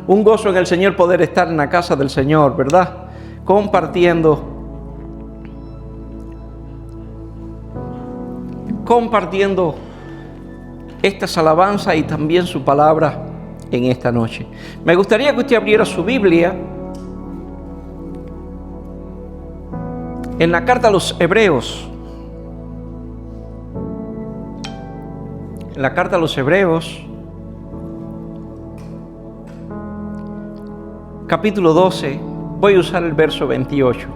Un gozo en el Señor poder estar en la casa del Señor, ¿verdad? Compartiendo estas alabanzas y también su palabra en esta noche. Me gustaría que usted abriera su Biblia en la carta a los Hebreos. En la carta a los Hebreos, capítulo 12, voy a usar el verso 28.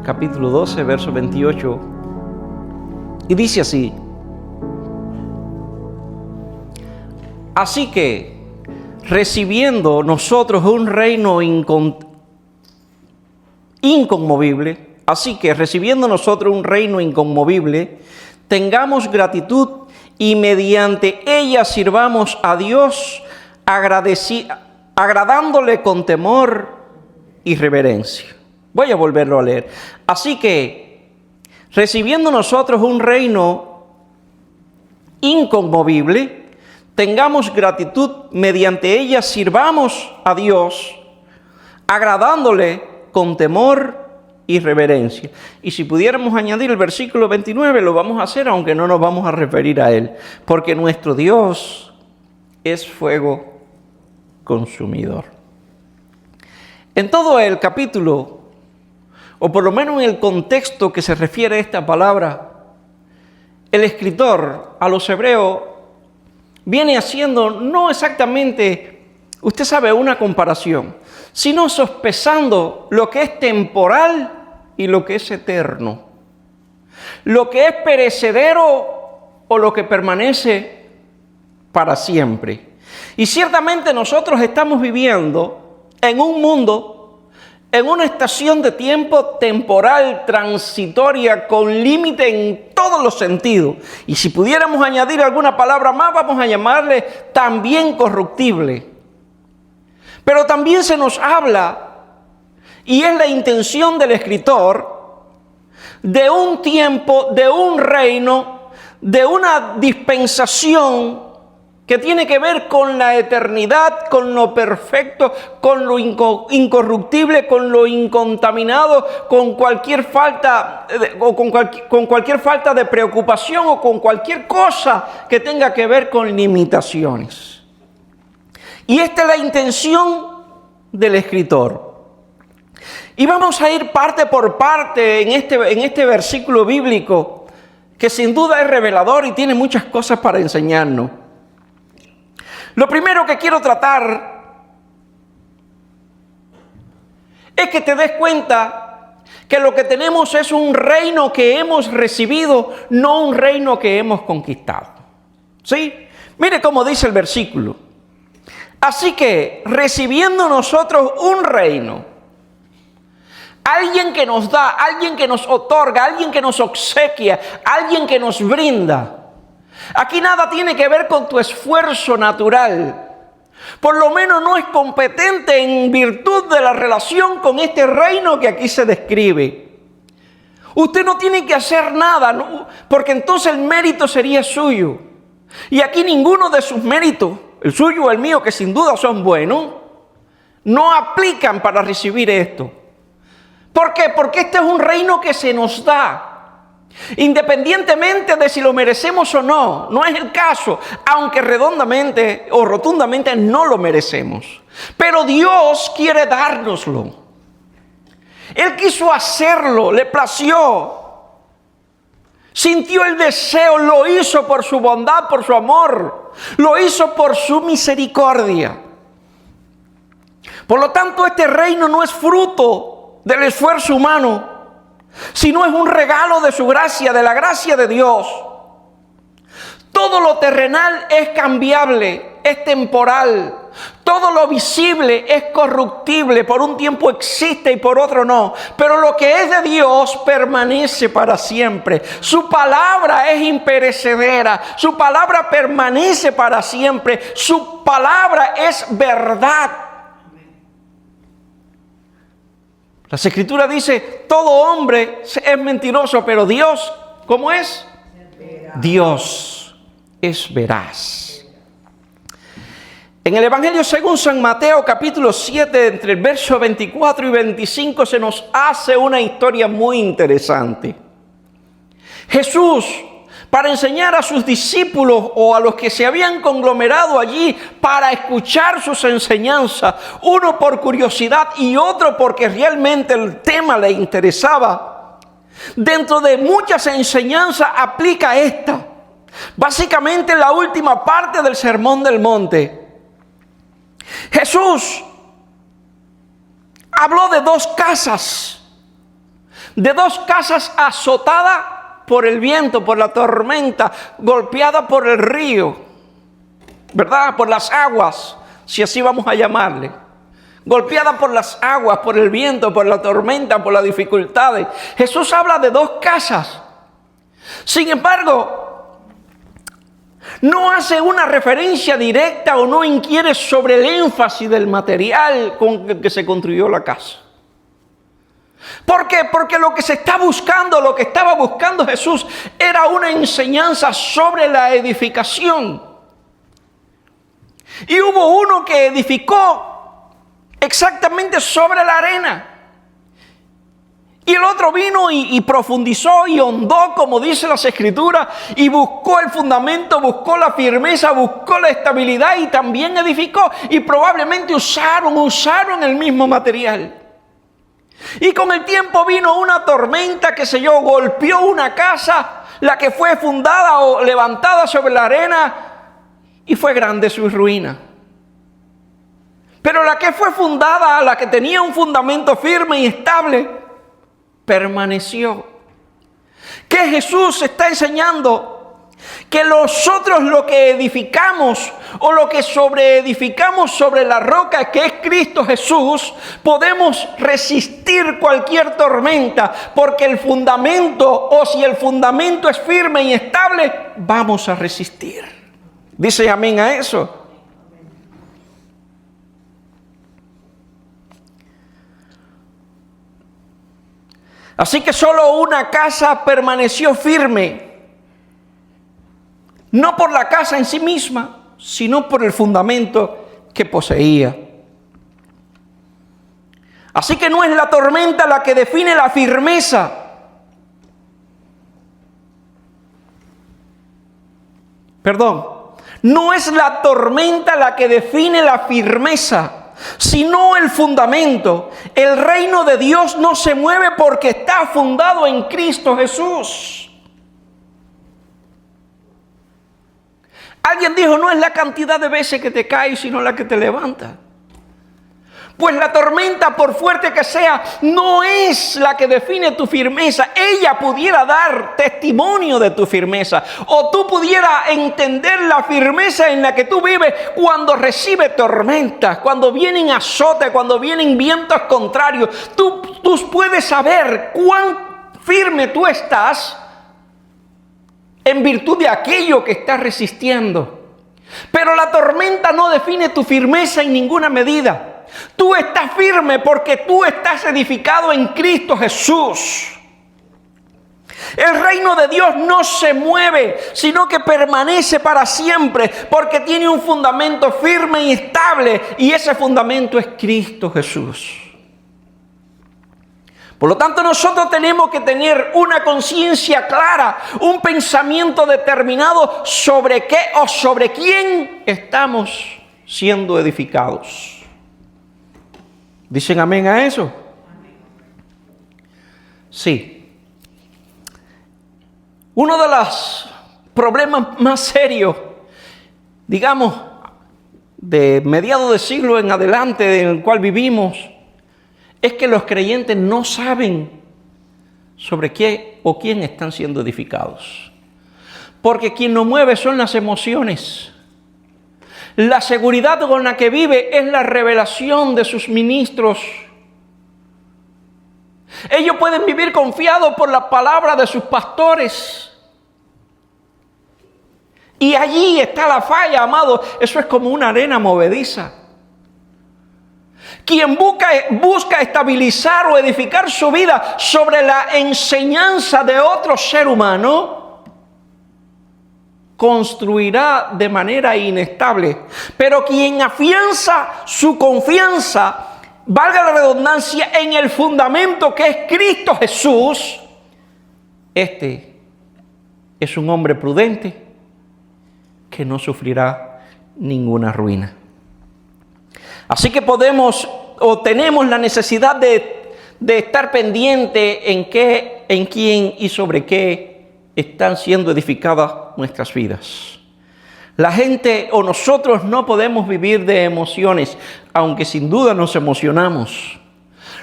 Capítulo 12, verso 28, y dice así: así que, recibiendo nosotros un reino inconmovible, tengamos gratitud y mediante ella sirvamos a Dios agradándole con temor y reverencia. Voy a volverlo a leer. Así que, recibiendo nosotros un reino inconmovible, tengamos gratitud, mediante ella sirvamos a Dios, agradándole con temor y reverencia. Y si pudiéramos añadir el versículo 29, lo vamos a hacer, aunque no nos vamos a referir a él, porque nuestro Dios es fuego consumidor. En todo el capítulo, o por lo menos en el contexto que se refiere a esta palabra, el escritor a los hebreos viene haciendo no exactamente, usted sabe, una comparación, sino sospesando lo que es temporal y lo que es eterno, lo que es perecedero o lo que permanece para siempre. Y ciertamente nosotros estamos viviendo en un mundo, en una estación de tiempo temporal, transitoria, con límite en todos los sentidos. Y si pudiéramos añadir alguna palabra más, vamos a llamarle también corruptible. Pero también se nos habla, y es la intención del escritor, de un tiempo, de un reino, de una dispensación que tiene que ver con la eternidad, con lo perfecto, con lo incorruptible, con lo incontaminado, con cualquier falta con cualquier falta de preocupación o con cualquier cosa que tenga que ver con limitaciones. Y esta es la intención del escritor. Y vamos a ir parte por parte en este versículo bíblico, que sin duda es revelador y tiene muchas cosas para enseñarnos. Lo primero que quiero tratar es que te des cuenta que lo que tenemos es un reino que hemos recibido, no un reino que hemos conquistado. ¿Sí? Mire cómo dice el versículo. Así que, recibiendo nosotros un reino, alguien que nos da, alguien que nos otorga, alguien que nos obsequia, alguien que nos brinda. Aquí nada tiene que ver con tu esfuerzo natural. Por lo menos no es competente en virtud de la relación con este reino que aquí se describe. Usted no tiene que hacer nada, ¿no? Porque entonces el mérito sería suyo. Y aquí ninguno de sus méritos, el suyo o el mío, que sin duda son buenos, no aplican para recibir esto. ¿Por qué? Porque este es un reino que se nos da. Independientemente de si lo merecemos o no, no es el caso, aunque redondamente o rotundamente no lo merecemos. Pero Dios quiere dárnoslo. Él quiso hacerlo, le plació. Sintió el deseo, lo hizo por su bondad, por su amor, lo hizo por su misericordia. Por lo tanto, este reino no es fruto del esfuerzo humano, sino es un regalo de su gracia, de la gracia de Dios. Todo lo terrenal es cambiable, es temporal. Todo lo visible es corruptible, por un tiempo existe y por otro no. Pero lo que es de Dios permanece para siempre. Su palabra es imperecedera, su palabra permanece para siempre, su palabra es verdad. Las Escrituras dicen, todo hombre es mentiroso, pero Dios, ¿cómo es? Dios es veraz. En el Evangelio según San Mateo, capítulo 7, entre el verso 24 y 25, se nos hace una historia muy interesante. Jesús, para enseñar a sus discípulos o a los que se habían conglomerado allí para escuchar sus enseñanzas, uno por curiosidad y otro porque realmente el tema le interesaba, dentro de muchas enseñanzas aplica esta. Básicamente la última parte del Sermón del Monte. Jesús habló de dos casas azotadas por el viento, por la tormenta, golpeada por el río, ¿verdad? Por las aguas, si así vamos a llamarle. Golpeada por las aguas, por el viento, por la tormenta, por las dificultades. Jesús habla de dos casas. Sin embargo, no hace una referencia directa o no inquiere sobre el énfasis del material con el que se construyó la casa. ¿Por qué? Porque lo que se está buscando, lo que estaba buscando Jesús, era una enseñanza sobre la edificación. Y hubo uno que edificó exactamente sobre la arena. Y el otro vino y profundizó y hondó, como dice las Escrituras, y buscó el fundamento, buscó la firmeza, buscó la estabilidad y también edificó. Y probablemente usaron el mismo material. Y con el tiempo vino una tormenta, qué sé yo, golpeó una casa, la que fue fundada o levantada sobre la arena, y fue grande su ruina. Pero la que fue fundada, la que tenía un fundamento firme y estable, permaneció. ¿Qué Jesús está enseñando? Que nosotros lo que edificamos o lo que sobreedificamos sobre la roca que es Cristo Jesús, podemos resistir cualquier tormenta, porque el fundamento, o si el fundamento es firme y estable, vamos a resistir. Dice amén a eso. Así que solo una casa permaneció firme. No por la casa en sí misma, sino por el fundamento que poseía. Así que no es la tormenta la que define la firmeza. No es la tormenta la que define la firmeza, sino el fundamento. El reino de Dios no se mueve porque está fundado en Cristo Jesús. Alguien dijo, no es la cantidad de veces que te caes, sino la que te levanta. Pues la tormenta, por fuerte que sea, no es la que define tu firmeza. Ella pudiera dar testimonio de tu firmeza. O tú pudieras entender la firmeza en la que tú vives cuando recibes tormentas, cuando vienen azotes, cuando vienen vientos contrarios. Tú puedes saber cuán firme tú estás en virtud de aquello que estás resistiendo. Pero la tormenta no define tu firmeza en ninguna medida. Tú estás firme porque tú estás edificado en Cristo Jesús. El reino de Dios no se mueve, sino que permanece para siempre, porque tiene un fundamento firme y estable, y ese fundamento es Cristo Jesús. Por lo tanto, nosotros tenemos que tener una conciencia clara, un pensamiento determinado sobre qué o sobre quién estamos siendo edificados. ¿Dicen amén a eso? Sí. Uno de los problemas más serios, digamos, de mediados de siglo en adelante en el cual vivimos, es que los creyentes no saben sobre qué o quién están siendo edificados. Porque quien nos mueve son las emociones. La seguridad con la que vive es la revelación de sus ministros. Ellos pueden vivir confiados por la palabra de sus pastores. Y allí está la falla, amado. Eso es como una arena movediza. quien busca estabilizar o edificar su vida sobre la enseñanza de otro ser humano, construirá de manera inestable. Pero quien afianza su confianza, valga la redundancia, en el fundamento que es Cristo Jesús, este es un hombre prudente que no sufrirá ninguna ruina. Así que tenemos la necesidad de estar pendiente en quién y sobre qué están siendo edificadas nuestras vidas. La gente o nosotros no podemos vivir de emociones, aunque sin duda nos emocionamos.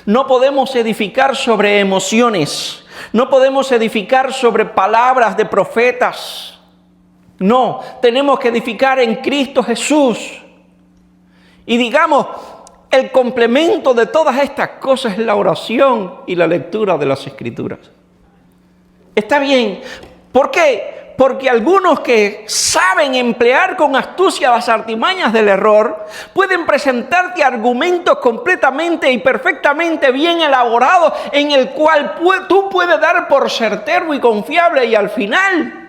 No podemos edificar sobre emociones. No podemos edificar sobre palabras de profetas. No, tenemos que edificar en Cristo Jesús. Y digamos, el complemento de todas estas cosas es la oración y la lectura de las Escrituras. Está bien. ¿Por qué? Porque algunos que saben emplear con astucia las artimañas del error pueden presentarte argumentos completamente y perfectamente bien elaborados en el cual tú puedes dar por certero y confiable, y al final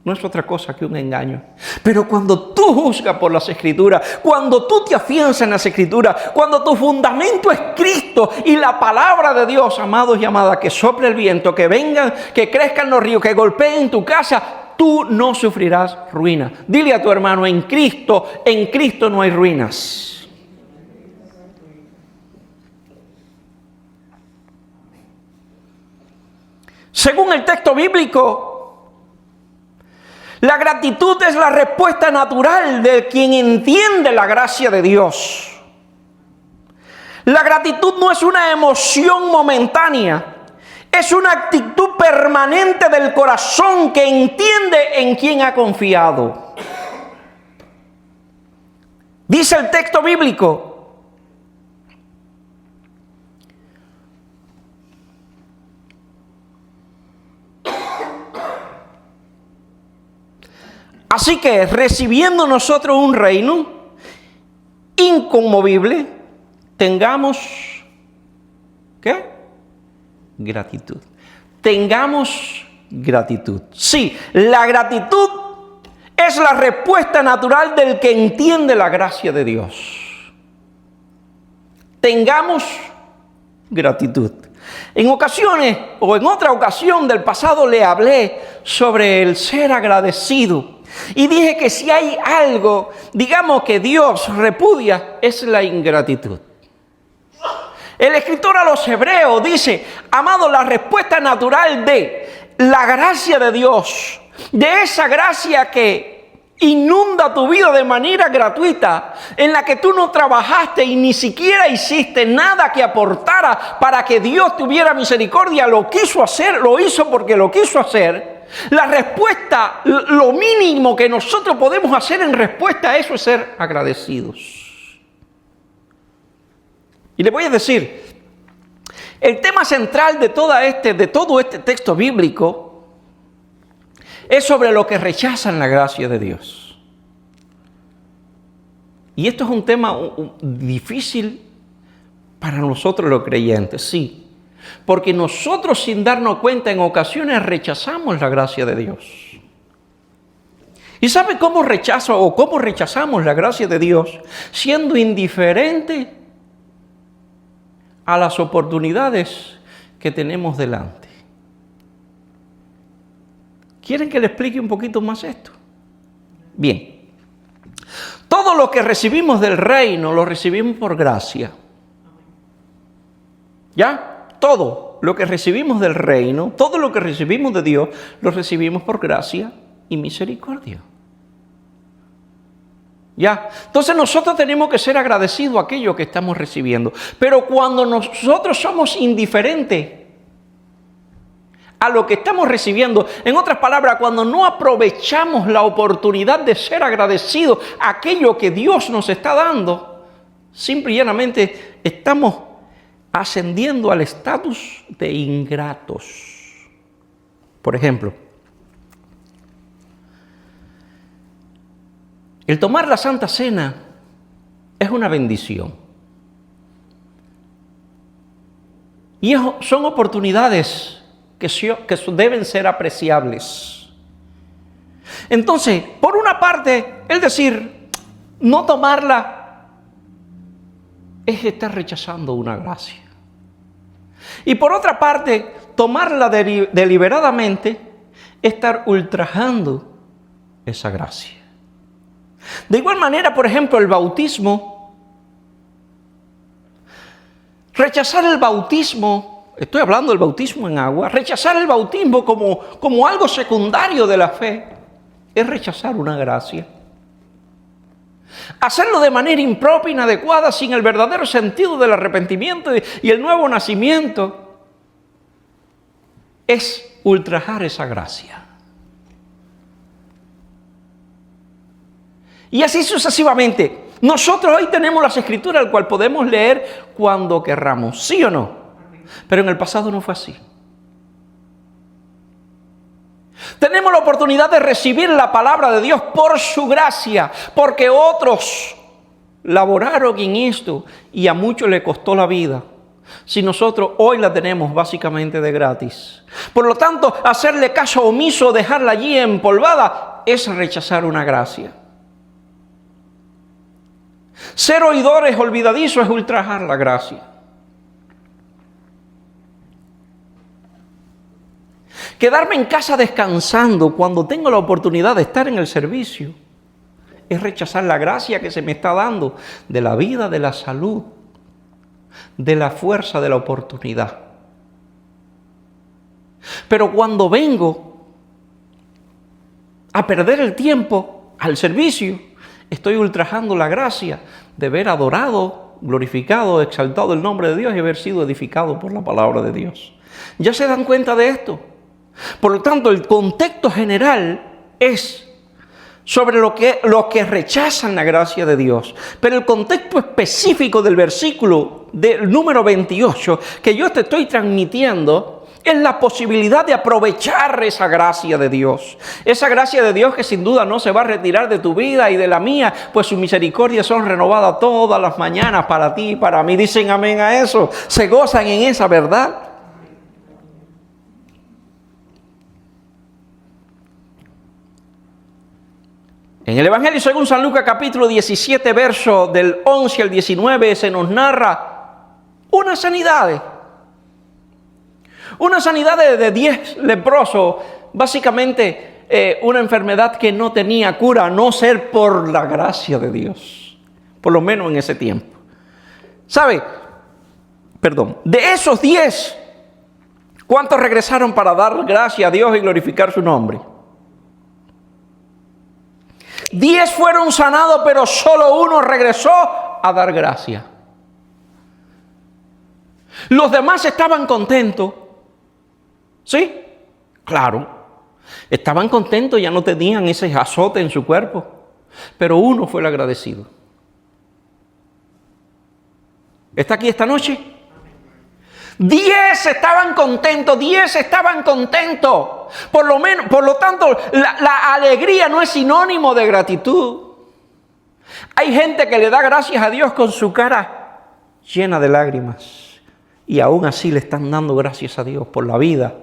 no es otra cosa que un engaño. Pero cuando tú juzgas por las Escrituras, cuando tú te afianzas en las Escrituras, cuando tu fundamento es Cristo y la palabra de Dios, amados y amadas, que sople el viento, que vengan, que crezcan los ríos, que golpeen tu casa, tú no sufrirás ruina. Dile a tu hermano, en Cristo no hay ruinas. Según el texto bíblico, la gratitud es la respuesta natural de quien entiende la gracia de Dios. La gratitud no es una emoción momentánea, es una actitud permanente del corazón que entiende en quién ha confiado. Dice el texto bíblico: así que, recibiendo nosotros un reino inconmovible, tengamos, ¿qué? Gratitud. Tengamos gratitud. Sí, la gratitud es la respuesta natural del que entiende la gracia de Dios. Tengamos gratitud. En ocasiones, o en otra ocasión del pasado, le hablé sobre el ser agradecido. Y dije que si hay algo, digamos, que Dios repudia, es la ingratitud. El escritor a los Hebreos dice: amado, la respuesta natural de la gracia de Dios, de esa gracia que inunda tu vida de manera gratuita, en la que tú no trabajaste y ni siquiera hiciste nada que aportara para que Dios tuviera misericordia, lo quiso hacer, lo hizo porque lo quiso hacer. La respuesta, lo mínimo que nosotros podemos hacer en respuesta a eso es ser agradecidos. Y le voy a decir, el tema central de todo este texto bíblico es sobre lo que rechazan la gracia de Dios. Y esto es un tema difícil para nosotros los creyentes, sí. Porque nosotros, sin darnos cuenta, en ocasiones rechazamos la gracia de Dios. ¿Y sabe cómo rechazamos la gracia de Dios? Siendo indiferente a las oportunidades que tenemos delante. ¿Quieren que le explique un poquito más esto? Bien. Todo lo que recibimos del reino lo recibimos por gracia. ¿Ya? Todo lo que recibimos del reino, todo lo que recibimos de Dios, lo recibimos por gracia y misericordia. ¿Ya? Entonces nosotros tenemos que ser agradecidos a aquello que estamos recibiendo. Pero cuando nosotros somos indiferentes a lo que estamos recibiendo, en otras palabras, cuando no aprovechamos la oportunidad de ser agradecidos a aquello que Dios nos está dando, simple y llanamente estamos ascendiendo al estatus de ingratos. Por ejemplo, el tomar la Santa Cena es una bendición. Y son oportunidades que deben ser apreciables. Entonces, por una parte, el decir, no tomarla, es estar rechazando una gracia. Y por otra parte, tomarla deliberadamente, estar ultrajando esa gracia. De igual manera, por ejemplo, el bautismo. Rechazar el bautismo, estoy hablando del bautismo en agua, rechazar el bautismo como algo secundario de la fe, es rechazar una gracia. Hacerlo de manera impropia, inadecuada, sin el verdadero sentido del arrepentimiento y el nuevo nacimiento, es ultrajar esa gracia. Y así sucesivamente. Nosotros hoy tenemos las Escrituras, al cual podemos leer cuando querramos, ¿sí o no? Pero en el pasado no fue así. Tenemos la oportunidad de recibir la palabra de Dios por su gracia, porque otros laboraron en esto y a muchos le costó la vida. Si nosotros hoy la tenemos básicamente de gratis. Por lo tanto, hacerle caso omiso, dejarla allí empolvada, es rechazar una gracia. Ser oidores olvidadizos es ultrajar la gracia. Quedarme en casa descansando cuando tengo la oportunidad de estar en el servicio es rechazar la gracia que se me está dando de la vida, de la salud, de la fuerza, de la oportunidad. Pero cuando vengo a perder el tiempo al servicio, estoy ultrajando la gracia de haber adorado, glorificado, exaltado el nombre de Dios y haber sido edificado por la palabra de Dios. ¿Ya se dan cuenta de esto? Por lo tanto, el contexto general es sobre lo que rechazan la gracia de Dios. Pero el contexto específico del versículo del número 28 que yo te estoy transmitiendo es la posibilidad de aprovechar esa gracia de Dios. Esa gracia de Dios que sin duda no se va a retirar de tu vida y de la mía, pues sus misericordias son renovadas todas las mañanas para ti y para mí. Dicen amén a eso. Se gozan en esa verdad. En el Evangelio según San Lucas capítulo 17, verso del 11 al 19, se nos narra unas sanidades. Una sanidad de 10 leprosos, básicamente una enfermedad que no tenía cura, a no ser por la gracia de Dios, por lo menos en ese tiempo. ¿Sabe? De esos 10, ¿cuántos regresaron para dar gracias a Dios y glorificar su nombre? 10 fueron sanados, pero solo uno regresó a dar gracias. Los demás estaban contentos. ¿Sí? Claro. Estaban contentos, ya no tenían ese azote en su cuerpo. Pero uno fue el agradecido. ¿Está aquí esta noche? 10 estaban contentos, 10 estaban contentos. Por lo tanto, la alegría no es sinónimo de gratitud. Hay gente que le da gracias a Dios con su cara llena de lágrimas. Y aún así le están dando gracias a Dios por la vida.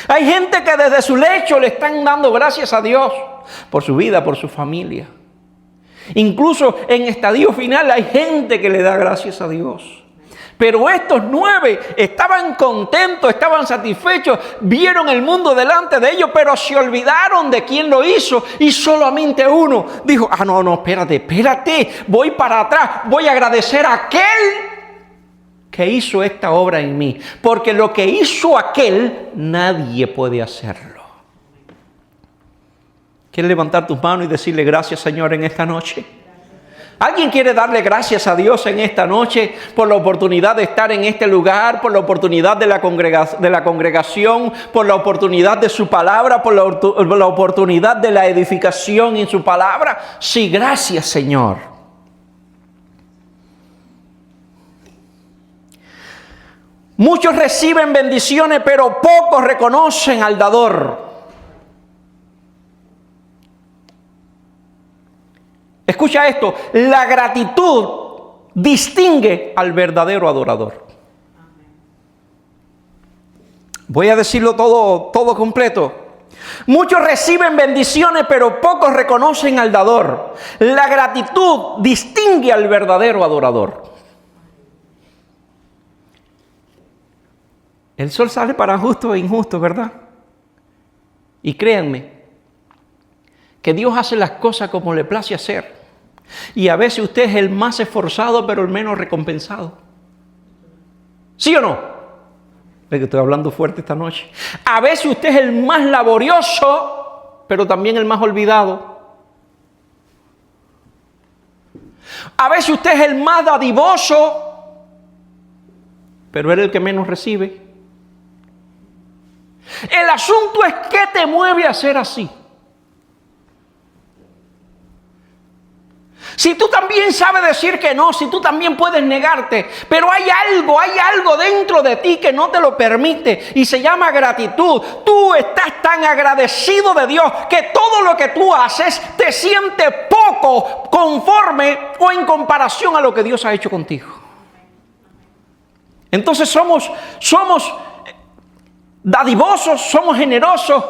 Hay gente que desde su lecho le están dando gracias a Dios por su vida, por su familia. Incluso en estadio final hay gente que le da gracias a Dios. Pero estos 9 estaban contentos, estaban satisfechos, vieron el mundo delante de ellos, pero se olvidaron de quién lo hizo y solamente uno dijo, no, espérate, voy para atrás, voy a agradecer a aquel que hizo esta obra en mí, porque lo que hizo aquel, nadie puede hacerlo. ¿Quieres levantar tus manos y decirle gracias, Señor, en esta noche? ¿Alguien quiere darle gracias a Dios en esta noche por la oportunidad de estar en este lugar, por la oportunidad de la congregación, por la oportunidad de su palabra, por la oportunidad de la edificación en su palabra? Sí, gracias, Señor. Muchos reciben bendiciones, pero pocos reconocen al dador. Escucha esto, la gratitud distingue al verdadero adorador. Voy a decirlo todo completo. Muchos reciben bendiciones, pero pocos reconocen al dador. La gratitud distingue al verdadero adorador. El sol sale para justos e injustos, ¿verdad? Y créanme, que Dios hace las cosas como le place hacer. Y a veces usted es el más esforzado, pero el menos recompensado. ¿Sí o no? Es que estoy hablando fuerte esta noche. A veces usted es el más laborioso, pero también el más olvidado. A veces usted es el más dadivoso, pero es el que menos recibe. El asunto es qué te mueve a ser así. Si tú también sabes decir que no, si tú también puedes negarte, pero hay algo dentro de ti que no te lo permite y se llama gratitud. Tú estás tan agradecido de Dios que todo lo que tú haces te siente poco conforme o en comparación a lo que Dios ha hecho contigo. Entonces somos dadivosos, somos generosos.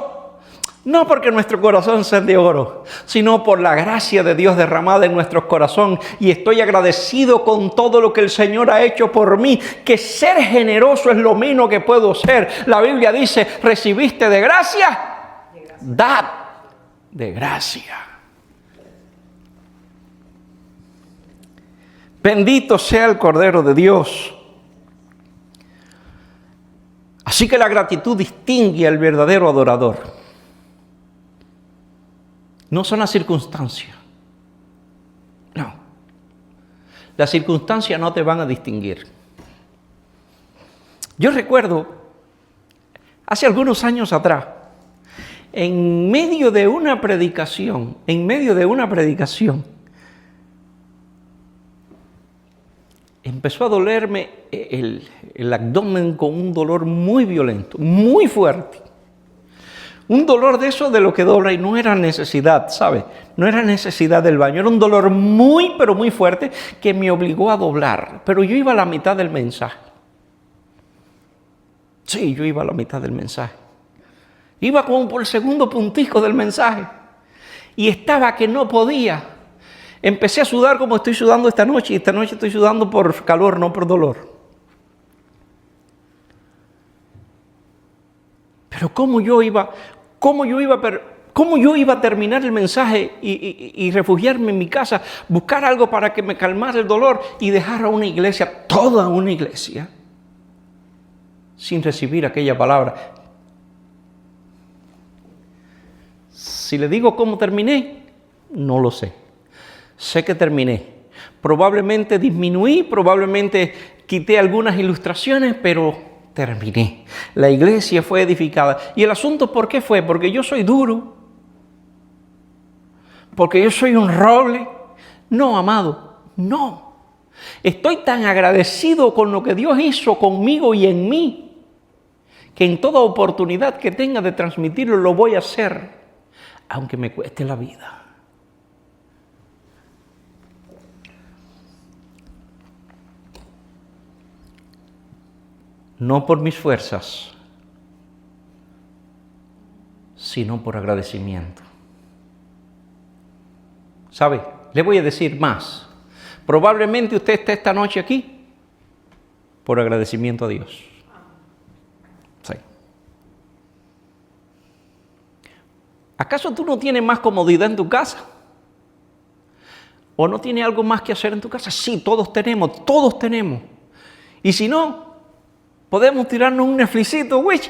No porque nuestro corazón sea de oro, sino por la gracia de Dios derramada en nuestro corazón. Y estoy agradecido con todo lo que el Señor ha hecho por mí, que ser generoso es lo menos que puedo ser. La Biblia dice, recibiste de gracia, dad de gracia. Bendito sea el Cordero de Dios. Así que la gratitud distingue al verdadero adorador. No son las circunstancias. No. Las circunstancias no te van a distinguir. Yo recuerdo, hace algunos años atrás, en medio de una predicación, empezó a dolerme el abdomen con un dolor muy violento, muy fuerte. Un dolor de eso de lo que dobla y no era necesidad, ¿sabe? No era necesidad del baño, era un dolor muy, pero muy fuerte que me obligó a doblar. Pero yo iba a la mitad del mensaje. Sí, yo iba a la mitad del mensaje. Iba como por el segundo puntico del mensaje. Y estaba que no podía. Empecé a sudar como estoy sudando esta noche. Y esta noche estoy sudando por calor, no por dolor. Pero ¿cómo yo iba a terminar el mensaje y refugiarme en mi casa, buscar algo para que me calmara el dolor y dejar a una iglesia, toda una iglesia, sin recibir aquella palabra? Si le digo cómo terminé, no lo sé. Sé que terminé. Probablemente disminuí, probablemente quité algunas ilustraciones, pero terminé. La iglesia fue edificada. ¿Y el asunto por qué fue? Porque yo soy duro. Porque yo soy un roble. No, amado, no. Estoy tan agradecido con lo que Dios hizo conmigo y en mí, que en toda oportunidad que tenga de transmitirlo, lo voy a hacer, aunque me cueste la vida. No por mis fuerzas, sino por agradecimiento. ¿Sabe? Le voy a decir más. Probablemente usted esté esta noche aquí por agradecimiento a Dios. Sí. ¿Acaso tú no tienes más comodidad en tu casa? ¿O no tienes algo más que hacer en tu casa? Sí, todos tenemos. Y si no, podemos tirarnos un Netflixito, güey.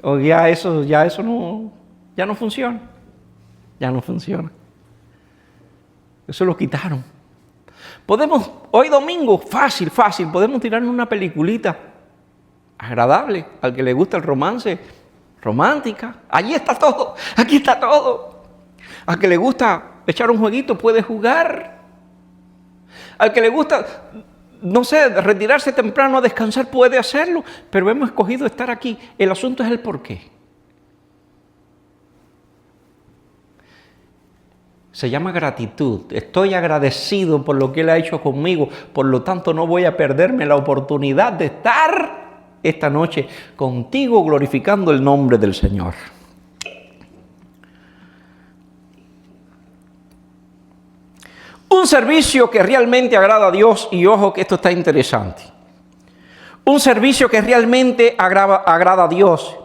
O ya eso no funciona. Ya no funciona. Eso lo quitaron. Podemos, hoy domingo, fácil, podemos tirarnos una peliculita agradable, al que le gusta el romance, romántica. Allí está todo, aquí está todo. Al que le gusta echar un jueguito, puede jugar. Al que le gusta, no sé, retirarse temprano a descansar, puede hacerlo, pero hemos escogido estar aquí. El asunto es el por qué. Se llama gratitud. Estoy agradecido por lo que Él ha hecho conmigo, por lo tanto no voy a perderme la oportunidad de estar esta noche contigo glorificando el nombre del Señor. Un servicio que realmente agrada a Dios, y ojo que esto está interesante. Un servicio que realmente agrada a Dios.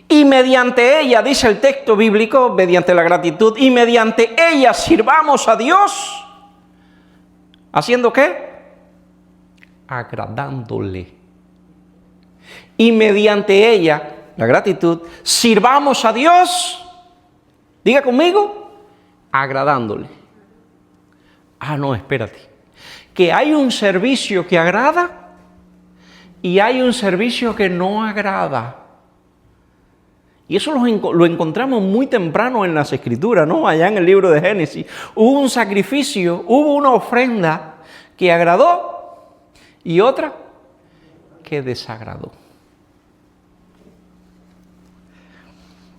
Y mediante ella, dice el texto bíblico, mediante la gratitud, y mediante ella sirvamos a Dios. ¿Haciendo qué? Agradándole. Y mediante ella, la gratitud, sirvamos a Dios. Diga conmigo, agradándole. Ah, no, espérate. Que hay un servicio que agrada y hay un servicio que no agrada. Y eso lo encontramos muy temprano en las Escrituras, ¿no? Allá en el libro de Génesis. Hubo un sacrificio, hubo una ofrenda que agradó y otra que desagradó.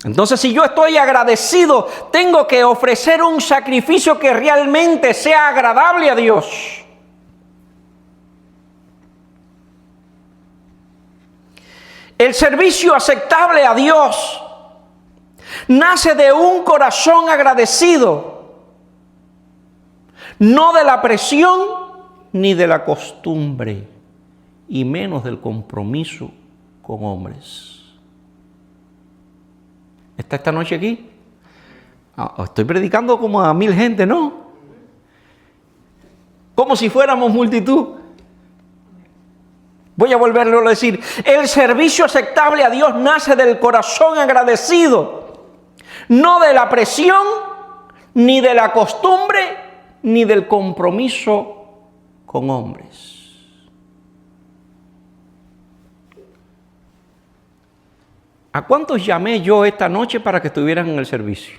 Entonces, si yo estoy agradecido, tengo que ofrecer un sacrificio que realmente sea agradable a Dios. El servicio aceptable a Dios nace de un corazón agradecido, no de la presión ni de la costumbre, y menos del compromiso con hombres. ¿Está esta noche aquí? Estoy predicando como a 1000 gente, ¿no? Como si fuéramos multitud. Voy a volverlo a decir. El servicio aceptable a Dios nace del corazón agradecido, no de la presión, ni de la costumbre, ni del compromiso con hombres. ¿A cuántos llamé yo esta noche para que estuvieran en el servicio?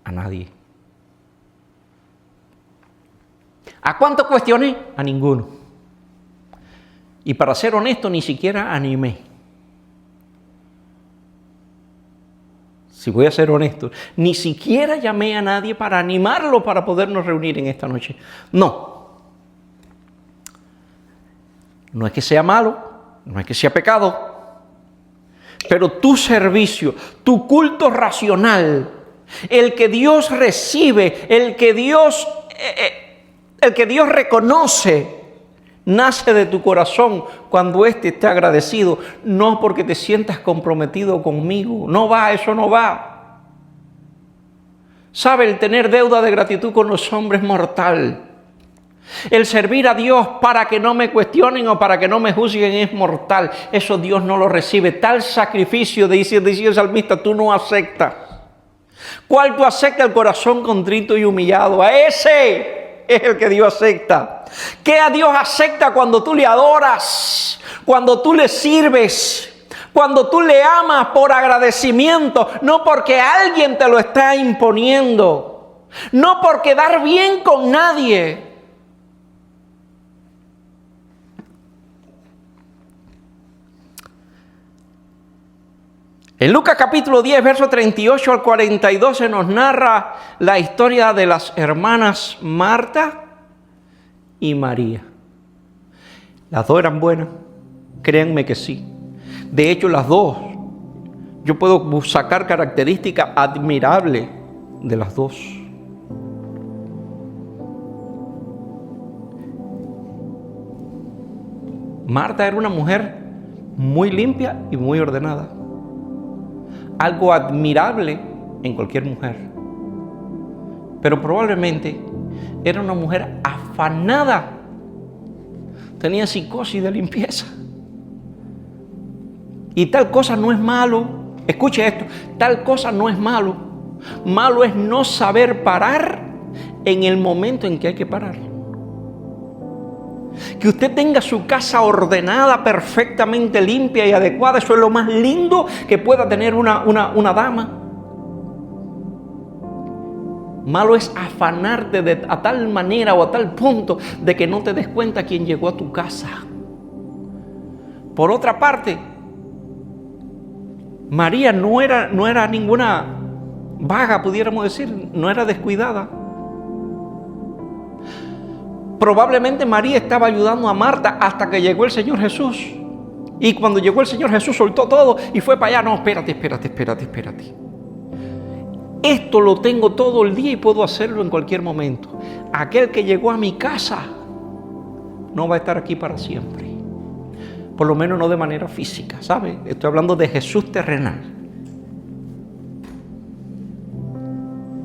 A nadie. ¿A cuántos cuestioné? A ninguno. Y para ser honesto, ni siquiera animé. Si voy a ser honesto, ni siquiera llamé a nadie para animarlo para podernos reunir en esta noche. No. No es que sea malo, no es que sea pecado. Pero tu servicio, tu culto racional, el que Dios recibe, el que Dios reconoce, nace de tu corazón cuando éste esté agradecido, no porque te sientas comprometido conmigo. No va, eso no va. ¿Sabe? El tener deuda de gratitud con los hombres es mortal. El servir a Dios para que no me cuestionen o para que no me juzguen es mortal. Eso Dios no lo recibe. Tal sacrificio, decía el salmista, tú no aceptas. ¿Cuál tú aceptas? El corazón contrito y humillado. A ese es el que Dios acepta. ¿Qué a Dios acepta cuando tú le adoras? Cuando tú le sirves. Cuando tú le amas por agradecimiento. No porque alguien te lo está imponiendo. No por quedar bien con nadie. En Lucas capítulo 10, verso 38 al 42 se nos narra la historia de las hermanas Marta y María. Las dos eran buenas, créanme que sí. De hecho, las dos, yo puedo sacar características admirables de las dos. Marta era una mujer muy limpia y muy ordenada. Algo admirable en cualquier mujer. Pero probablemente era una mujer afanada. Tenía psicosis de limpieza. Y tal cosa no es malo. Escuche esto, tal cosa no es malo. Malo es no saber parar en el momento en que hay que parar. Que usted tenga su casa ordenada, perfectamente limpia y adecuada, eso es lo más lindo que pueda tener una dama. Malo es afanarte a tal manera o a tal punto de que no te des cuenta quién llegó a tu casa. Por otra parte, María no era ninguna vaga, pudiéramos decir, no era descuidada. Probablemente María estaba ayudando a Marta hasta que llegó el Señor Jesús. Y cuando llegó el Señor Jesús soltó todo y fue para allá. No, espérate. Esto lo tengo todo el día y puedo hacerlo en cualquier momento. Aquel que llegó a mi casa no va a estar aquí para siempre. Por lo menos no de manera física, ¿sabe? Estoy hablando de Jesús terrenal.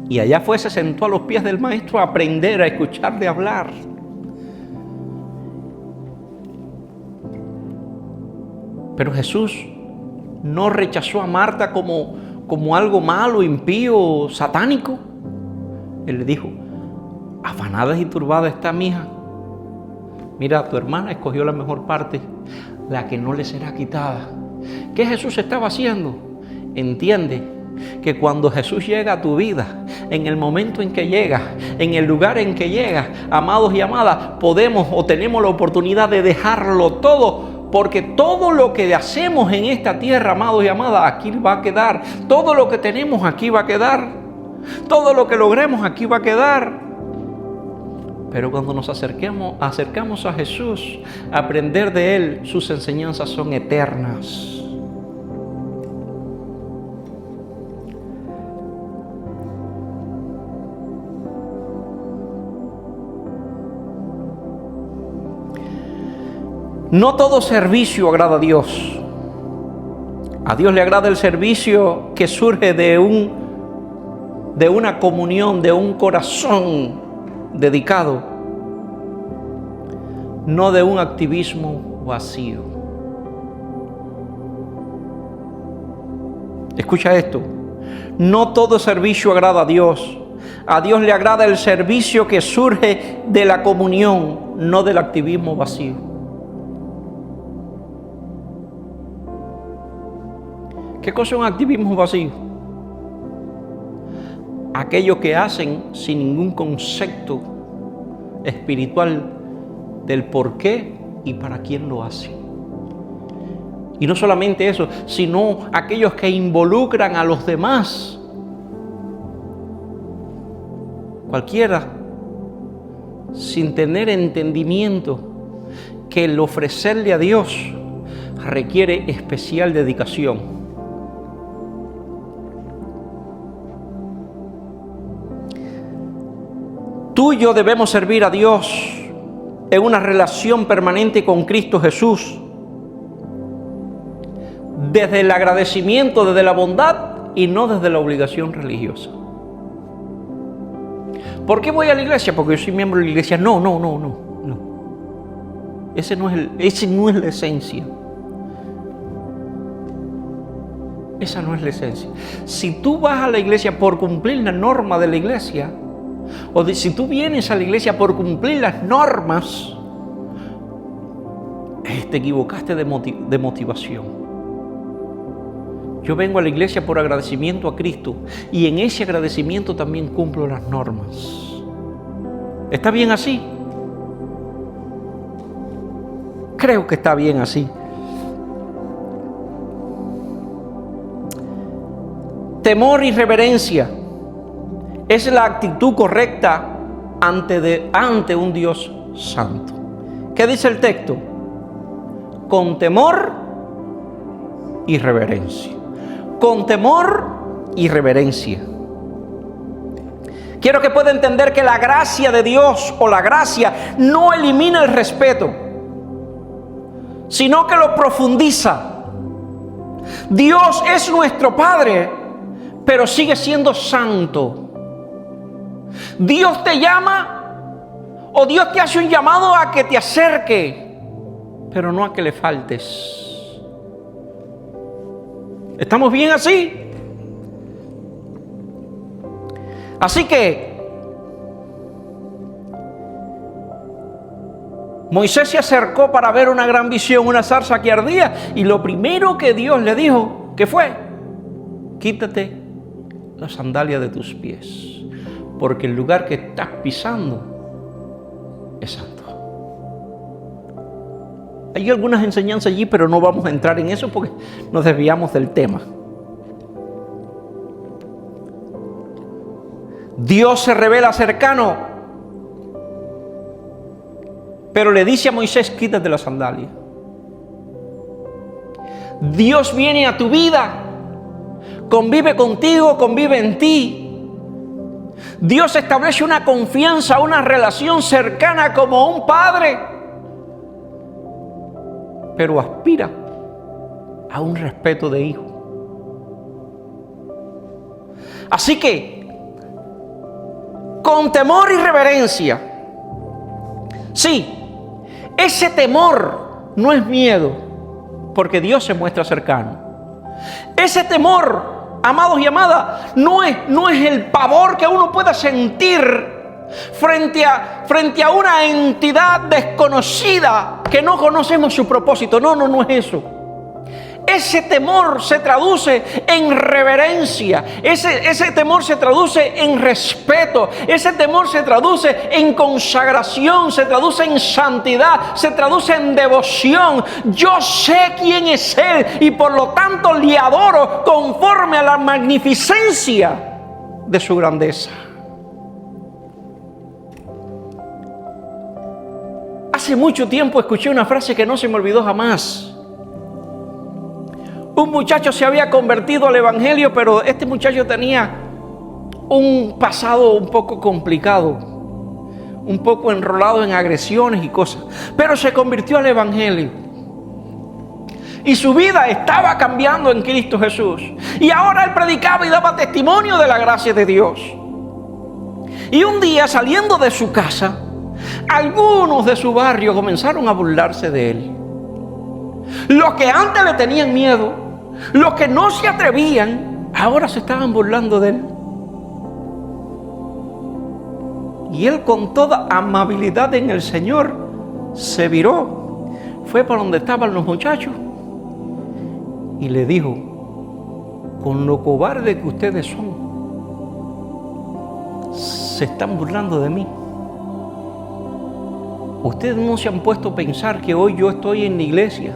Y allá fue, se sentó a los pies del Maestro a aprender, a escucharle hablar. Pero Jesús no rechazó a Marta como algo malo, impío, satánico. Él le dijo: afanada y turbada está mi hija. Mira, tu hermana escogió la mejor parte, la que no le será quitada. ¿Qué Jesús estaba haciendo? Entiende que cuando Jesús llega a tu vida, en el momento en que llega, en el lugar en que llega, amados y amadas, podemos o tenemos la oportunidad de dejarlo todo, porque todo lo que hacemos en esta tierra, amados y amadas, aquí va a quedar. Todo lo que tenemos aquí va a quedar. Todo lo que logremos aquí va a quedar. Pero cuando nos acercamos a Jesús, a aprender de Él, sus enseñanzas son eternas. No todo servicio agrada a Dios. A Dios le agrada el servicio que surge de una comunión, de un corazón dedicado, no de un activismo vacío. Escucha esto: no todo servicio agrada a Dios. A Dios le agrada el servicio que surge de la comunión, no del activismo vacío. ¿Qué cosa es un activismo vacío? Aquellos que hacen sin ningún concepto espiritual del por qué y para quién lo hacen. Y no solamente eso, sino aquellos que involucran a los demás. Cualquiera, sin tener entendimiento que el ofrecerle a Dios requiere especial dedicación. Tú y yo debemos servir a Dios en una relación permanente con Cristo Jesús, desde el agradecimiento, desde la bondad y no desde la obligación religiosa. ¿Por qué voy a la iglesia? Porque yo soy miembro de la iglesia. No. Ese no es la esencia. Esa no es la esencia. Si tú vas a la iglesia por cumplir la norma de la iglesia, o si tú vienes a la iglesia por cumplir las normas, te equivocaste de motivación. Yo vengo a la iglesia por agradecimiento a Cristo, y en ese agradecimiento también cumplo las normas. ¿Está bien así? Creo que está bien así. Temor y reverencia es la actitud correcta ante un Dios santo. ¿Qué dice el texto? Con temor y reverencia. Con temor y reverencia. Quiero que pueda entender que la gracia de Dios o la gracia no elimina el respeto, sino que lo profundiza. Dios es nuestro Padre, pero sigue siendo santo. Dios te llama, o Dios te hace un llamado a que te acerque, pero no a que le faltes. ¿Estamos bien así? Así que Moisés se acercó para ver una gran visión, una zarza que ardía, y lo primero que Dios le dijo, ¿qué fue? Quítate las sandalias de tus pies, porque el lugar que estás pisando es santo. Hay algunas enseñanzas allí, pero no vamos a entrar en eso porque nos desviamos del tema. Dios se revela cercano Pero le dice a Moisés, quítate la sandalia. Dios viene a tu vida, convive contigo, convive en ti. Dios establece una confianza, una relación cercana como un padre, pero aspira a un respeto de hijo. Así que, con temor y reverencia, sí, ese temor no es miedo, porque Dios se muestra cercano. Ese temor, amados y amadas, no es el pavor que uno pueda sentir frente a una entidad desconocida que no conocemos su propósito. No es eso. Ese temor se traduce en reverencia, ese temor se traduce en respeto, ese temor se traduce en consagración, se traduce en santidad, se traduce en devoción. Yo sé quién es Él y por lo tanto le adoro conforme a la magnificencia de su grandeza. Hace mucho tiempo escuché una frase que no se me olvidó jamás. Un muchacho se había convertido al evangelio, pero este muchacho tenía un pasado un poco complicado, un poco enrolado en agresiones y cosas, pero se convirtió al evangelio. Y su vida estaba cambiando en Cristo Jesús. Y ahora él predicaba y daba testimonio de la gracia de Dios. Y un día, saliendo de su casa, algunos de su barrio comenzaron a burlarse de él. Los que antes le tenían miedo, los que no se atrevían, ahora se estaban burlando de él. Y él, con toda amabilidad en el Señor, se viró, fue para donde estaban los muchachos y le dijo: con lo cobarde que ustedes son, se están burlando de mí. Ustedes no se han puesto a pensar que hoy yo estoy en la iglesia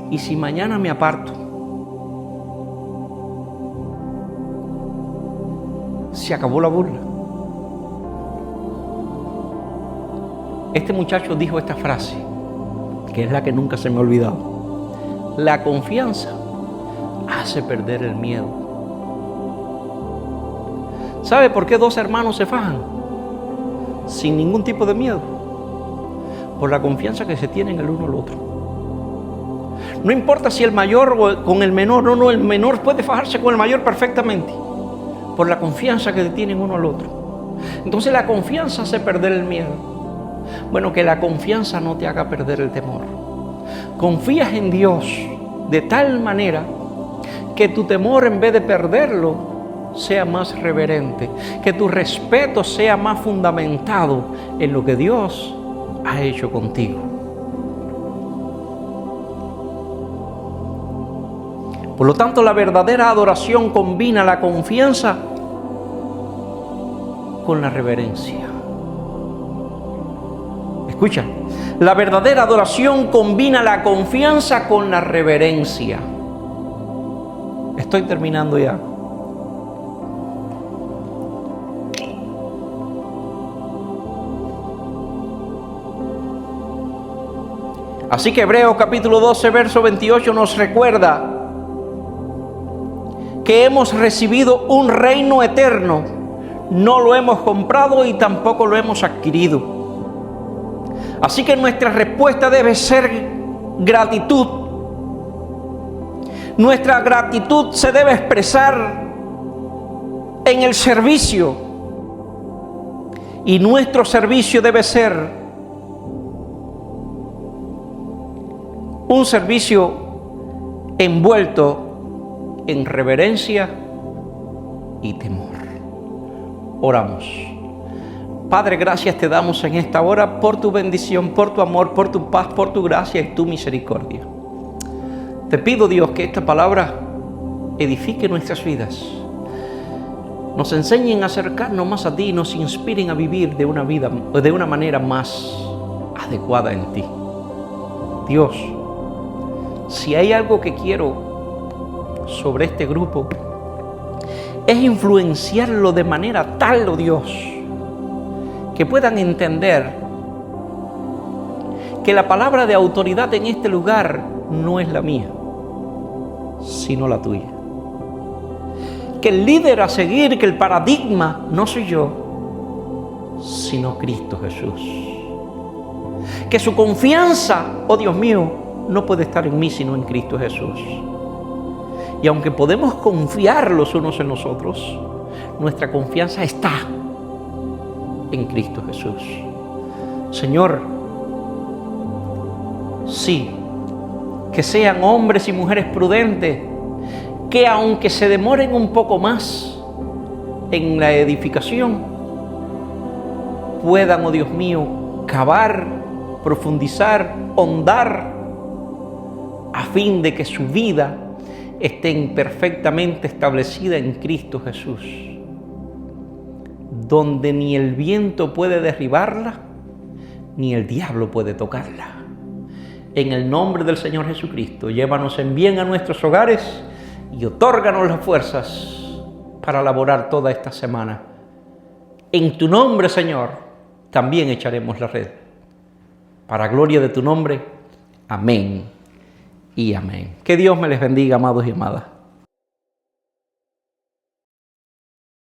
y si mañana me aparto, se acabó la burla. Este muchacho dijo esta frase, que es la que nunca se me ha olvidado: la confianza hace perder el miedo. ¿Sabe por qué dos hermanos se fajan sin ningún tipo de miedo? Por la confianza que se tienen el uno al otro. No importa si el mayor con el menor, no, el menor puede fajarse con el mayor perfectamente, por la confianza que tienen uno al otro. Entonces la confianza hace perder el miedo. Bueno, que la confianza no te haga perder el temor. Confías en Dios de tal manera que tu temor, en vez de perderlo, sea más reverente, que tu respeto sea más fundamentado en lo que Dios ha hecho contigo. Por lo tanto, la verdadera adoración combina la confianza con la reverencia. Escucha, la verdadera adoración combina la confianza con la reverencia. Estoy terminando ya. Así que Hebreos capítulo 12, verso 28 nos recuerda que hemos recibido un reino eterno. No lo hemos comprado y tampoco lo hemos adquirido. Así que nuestra respuesta debe ser gratitud. Nuestra gratitud se debe expresar en el servicio. Y nuestro servicio debe ser un servicio envuelto en reverencia y temor. Oramos. Padre, gracias te damos en esta hora por tu bendición, por tu amor, por tu paz, por tu gracia y tu misericordia. Te pido, Dios, que esta palabra edifique nuestras vidas, nos enseñen a acercarnos más a ti y nos inspiren a vivir de una manera más adecuada en ti. Dios, si hay algo que quiero sobre este grupo, es influenciarlo de manera tal, oh Dios, que puedan entender que la palabra de autoridad en este lugar no es la mía, sino la tuya. Que el líder a seguir, que el paradigma no soy yo, sino Cristo Jesús. Que su confianza, oh Dios mío, no puede estar en mí, sino en Cristo Jesús. Y aunque podemos confiar los unos en los otros, nuestra confianza está en Cristo Jesús. Señor, sí, que sean hombres y mujeres prudentes, que aunque se demoren un poco más en la edificación, puedan, oh Dios mío, cavar, profundizar, hondar, a fin de que su vida esté perfectamente establecida en Cristo Jesús, donde ni el viento puede derribarla, ni el diablo puede tocarla. En el nombre del Señor Jesucristo, llévanos en bien a nuestros hogares y otórganos las fuerzas para laborar toda esta semana. En tu nombre, Señor, también echaremos la red. Para gloria de tu nombre, amén y amén. Que Dios me les bendiga, amados y amadas.